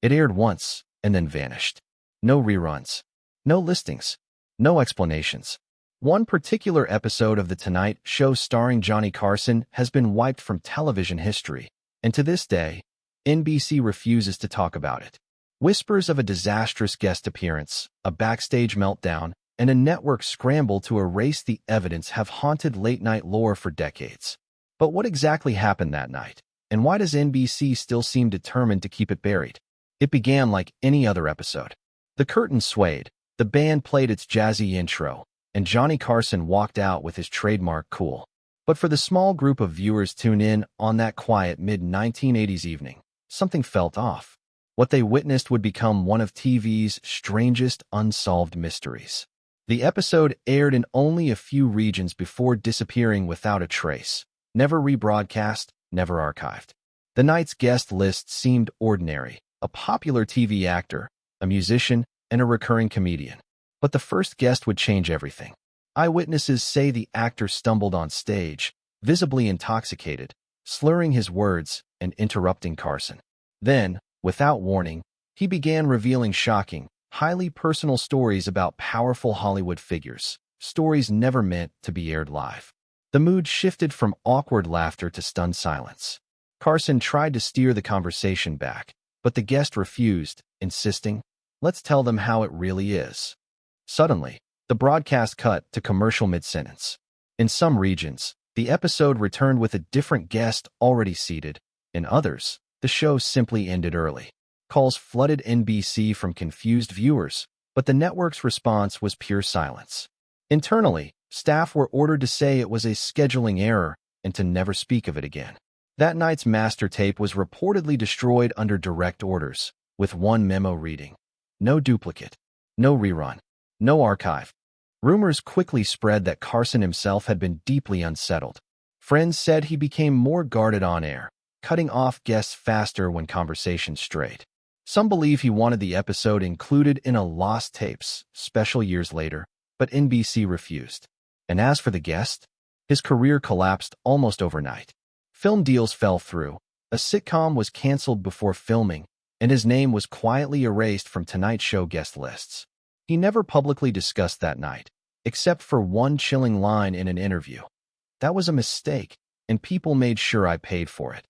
It aired once and then vanished. No reruns. No listings. No explanations. One particular episode of The Tonight Show starring Johnny Carson has been wiped from television history, and to this day, NBC refuses to talk about it. Whispers of a disastrous guest appearance, a backstage meltdown, and a network scramble to erase the evidence have haunted late-night lore for decades. But what exactly happened that night? And why does NBC still seem determined to keep it buried? It began like any other episode. The curtain swayed, the band played its jazzy intro, and Johnny Carson walked out with his trademark cool. But for the small group of viewers tuned in on that quiet mid-1980s evening, something felt off. What they witnessed would become one of TV's strangest unsolved mysteries. The episode aired in only a few regions before disappearing without a trace. Never rebroadcast, never archived. The night's guest list seemed ordinary: a popular TV actor, a musician, and a recurring comedian. But the first guest would change everything. Eyewitnesses say the actor stumbled on stage, visibly intoxicated, slurring his words and interrupting Carson. Then, without warning, he began revealing shocking, highly personal stories about powerful Hollywood figures, stories never meant to be aired live. The mood shifted from awkward laughter to stunned silence. Carson tried to steer the conversation back, but the guest refused, insisting, "Let's tell them how it really is." Suddenly, the broadcast cut to commercial mid-sentence. In some regions, the episode returned with a different guest already seated. In others, the show simply ended early. Calls flooded NBC from confused viewers, but the network's response was pure silence. Internally, staff were ordered to say it was a scheduling error and to never speak of it again. That night's master tape was reportedly destroyed under direct orders, with one memo reading, "No duplicate, no rerun, no archive." Rumors quickly spread that Carson himself had been deeply unsettled. Friends said he became more guarded on air, cutting off guests faster when conversations strayed. Some believe he wanted the episode included in a lost tapes special years later, but NBC refused. And as for the guest, his career collapsed almost overnight. Film deals fell through, a sitcom was canceled before filming, and his name was quietly erased from Tonight Show guest lists. He never publicly discussed that night, except for one chilling line in an interview. "That was a mistake, and people made sure I paid for it."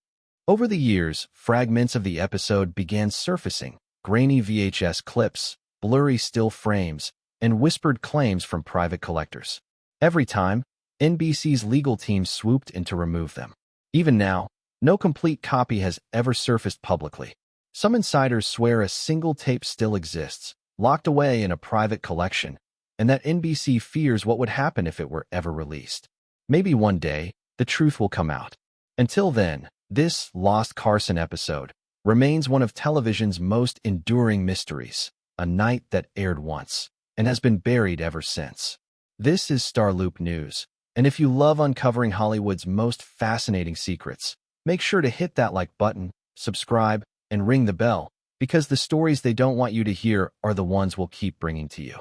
Over the years, fragments of the episode began surfacing: grainy VHS clips, blurry still frames, and whispered claims from private collectors. Every time, NBC's legal team swooped in to remove them. Even now, no complete copy has ever surfaced publicly. Some insiders swear a single tape still exists, locked away in a private collection, and that NBC fears what would happen if it were ever released. Maybe one day, the truth will come out. Until then, this Lost Carson episode remains one of television's most enduring mysteries, a night that aired once and has been buried ever since. This is StarLoop News, and if you love uncovering Hollywood's most fascinating secrets, make sure to hit that like button, subscribe, and ring the bell, because the stories they don't want you to hear are the ones we'll keep bringing to you.